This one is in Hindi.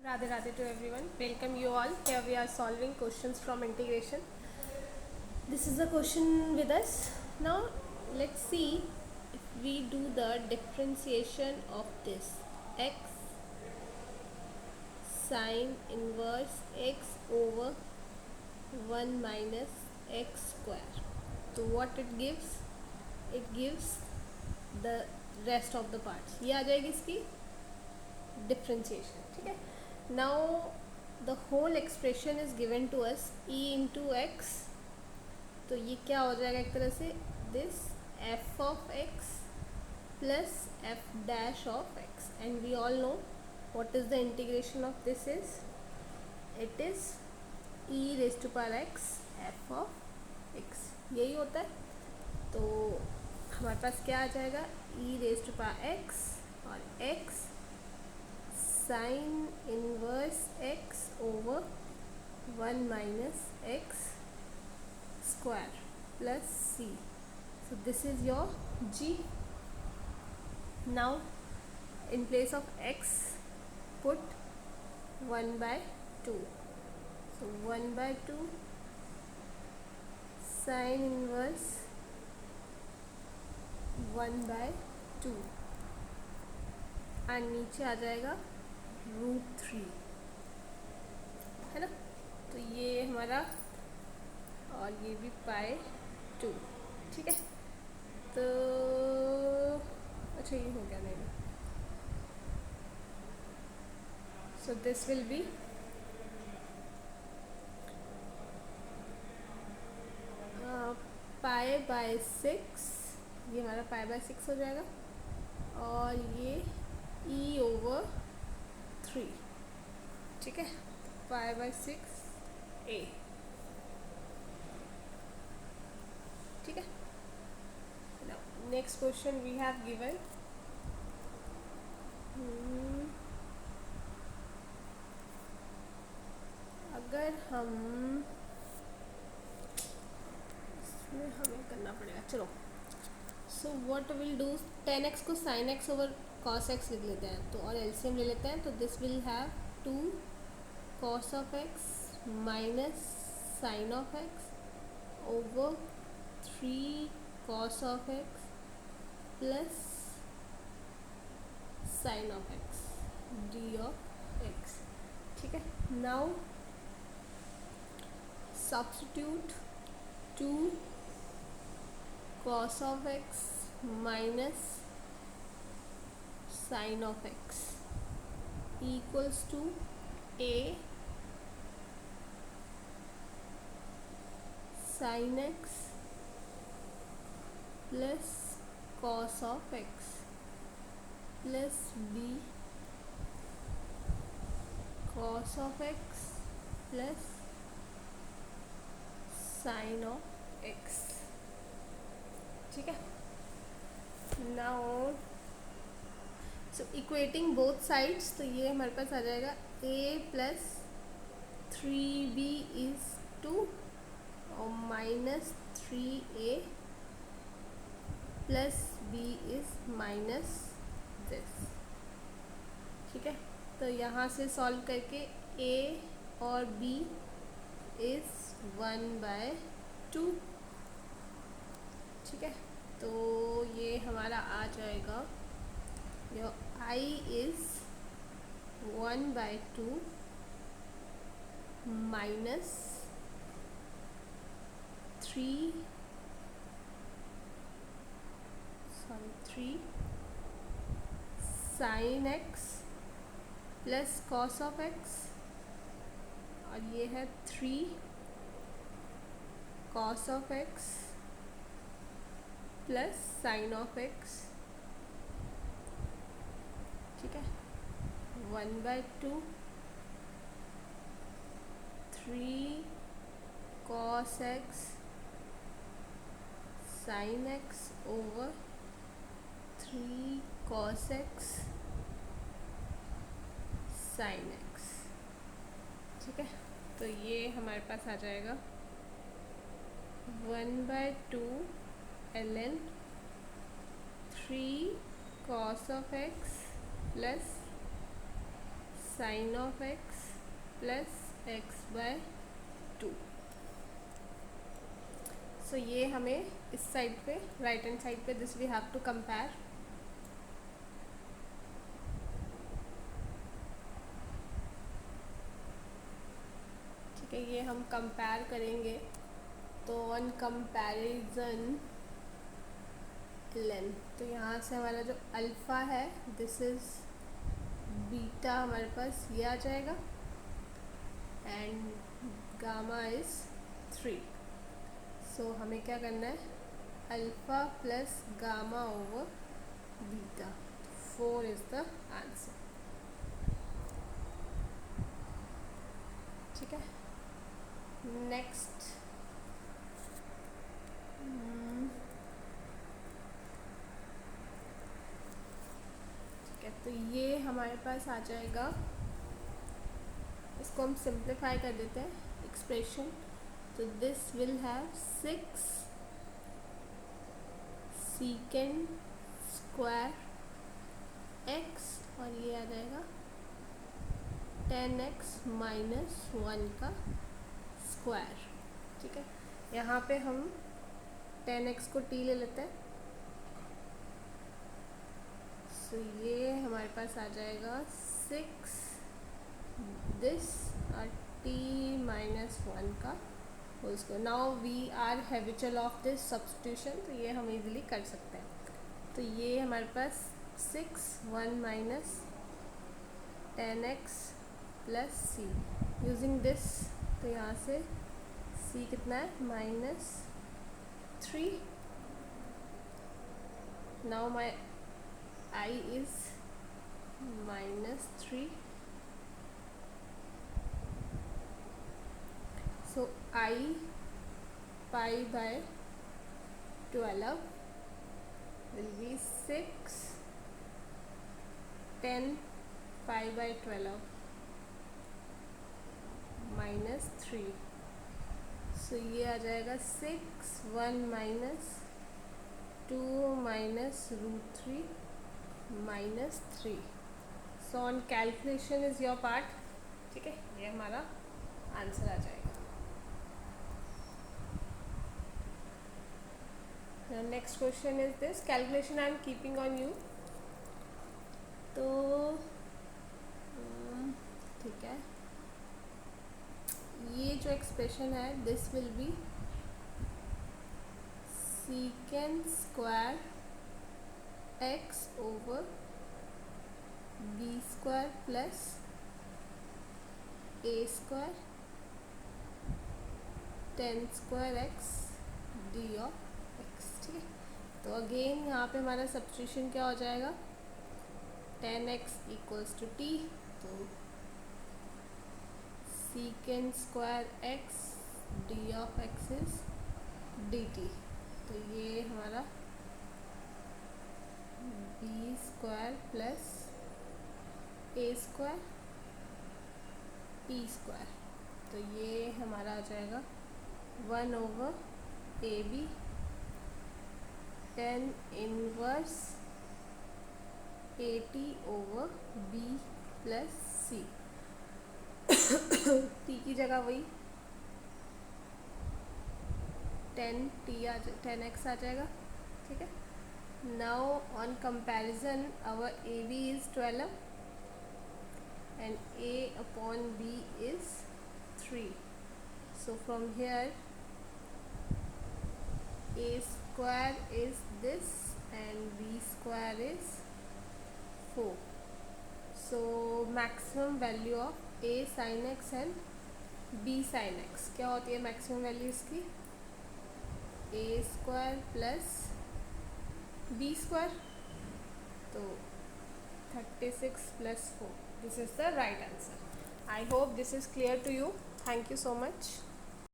Radhe Radhe to everyone. Welcome you all. Here we are solving questions from integration. This is a question with us. Now let's see if we do the differentiation of this x sine inverse x over 1 minus x square. So what it gives? It gives the rest of the parts. ये आ जाएगी इसकी differentiation. ठीक है. Now the whole expression is given to us e into x. तो ये क्या हो जाएगा एक तरह से this f of x plus f dash of x, and we all know what is the integration of this is. It is e raised to power x f of x. यही होता है. तो हमारे पास क्या आ जाएगा e raised to power x और x sin inverse x over 1 minus x square plus c. So this is your g. Now in place of x put 1 by 2. So 1 by 2 sin inverse 1 by 2 और नीचे आ जाएगा √3, है ना. तो ये हमारा और ये भी π/2. ठीक है. तो अच्छा ये हो गया नहीं. So this will be π/6. ये हमारा π/6 हो जाएगा और ये e over 3. ठीक है. π/6 a. ठीक है. Now next question we have given अगर हम इसमें हमें करना पड़ेगा. चलो. So what will do, 10x को sin x over cos x लिख लेते हैं तो और एलसीएम ले लेते हैं. तो this will have 2 cos of x minus sin of x over 3 cos of x plus sin of x d of x. ठीक है. Now substitute 2 cos of x minus sin of x equals to a sin x plus cos of x plus b cos of x plus sin of x. ठीक है. Now so equating both sides. तो ये हमारे पास आ जाएगा a प्लस 3b इज 2 और minus 3a plus b is minus this. ठीक है. तो यहाँ से सॉल्व करके a और b इज 1/2. ठीक है. तो ये हमारा आ जाएगा your i is 1/2 minus 3 sin x plus cos of x और ये है 3 cos of x plus sin of x. ठीक है. 1/2 3 cos x sin x over 3 cos x sin x. ठीक है. तो ये हमारे पास आ जाएगा 1/2 ln 3 cos of x plus sine of x plus x by 2। So ये हमें इस साइड पे, राइट हैंड साइड पे, this we have to compare. ठीक है, ये हम कंपेयर करेंगे। तो ऑन कंपैरिजन लेंथ, तो यहाँ से हमारा जो अल्फ़ा है दिस इज़ बीटा, हमारे पास ये आ जाएगा, एंड गामा इज़ 3। सो हमें क्या करना है, alpha plus gamma over beta, 4 is the answer. ठीक है, नेक्स्ट ठीक है, तो ये हमारे पास आ जाएगा, इसको हम सिंप्लीफाई कर देते हैं एक्सप्रेशन। तो this will have 6 सीकेंड square x, और ये आ जाएगा 10x माइनस 1 का स्क्वायर। ठीक है, यहाँ पे हम 10x को t ले लेते हैं। सो ये हमारे पास आ जाएगा 6 दिस और t माइनस 1 का whole square. Now we are habitual of this substitution, तो ये हम इजीली कर सकते हैं। तो ये हमारे पास 6 1 minus 10x plus c, using this, तो यहाँ से c कितना है, -3। Now my I is -3, so I pi by 12 will be 6, 10 pi by 12 -3। So ये आ जाएगा 6 1 minus 2 minus √3 -3। So on calculation is your part. ठीक है, ये हमारा आंसर आ जाएगा। Next question is this, calculation I am keeping on you. तो ठीक है, ये जो एक्सप्रेशन है this will be secant square x over b square plus a square 10 square x d of x. ठीक है, तो अगेन यहाँ पे हमारा सब्स्टिट्यूशन क्या हो जाएगा, 10x इक्वल्स टू टी, तो secant square x d of x is d t. तो ये हमारा b square plus a square p square, तो ये हमारा आ जाएगा 1 over a b 10 inverse a t over b plus c. T की जगह वही 10x आ जाएगा। ठीक है, now on comparison our a b is 12 and a upon b is 3. So from here a square is this and b square is 4. So maximum value of a sin x and b sin x क्या होती है maximum value इसकी, a square plus b square, तो 36 plus 4. This is the right answer. I hope this is clear to you. Thank you so much.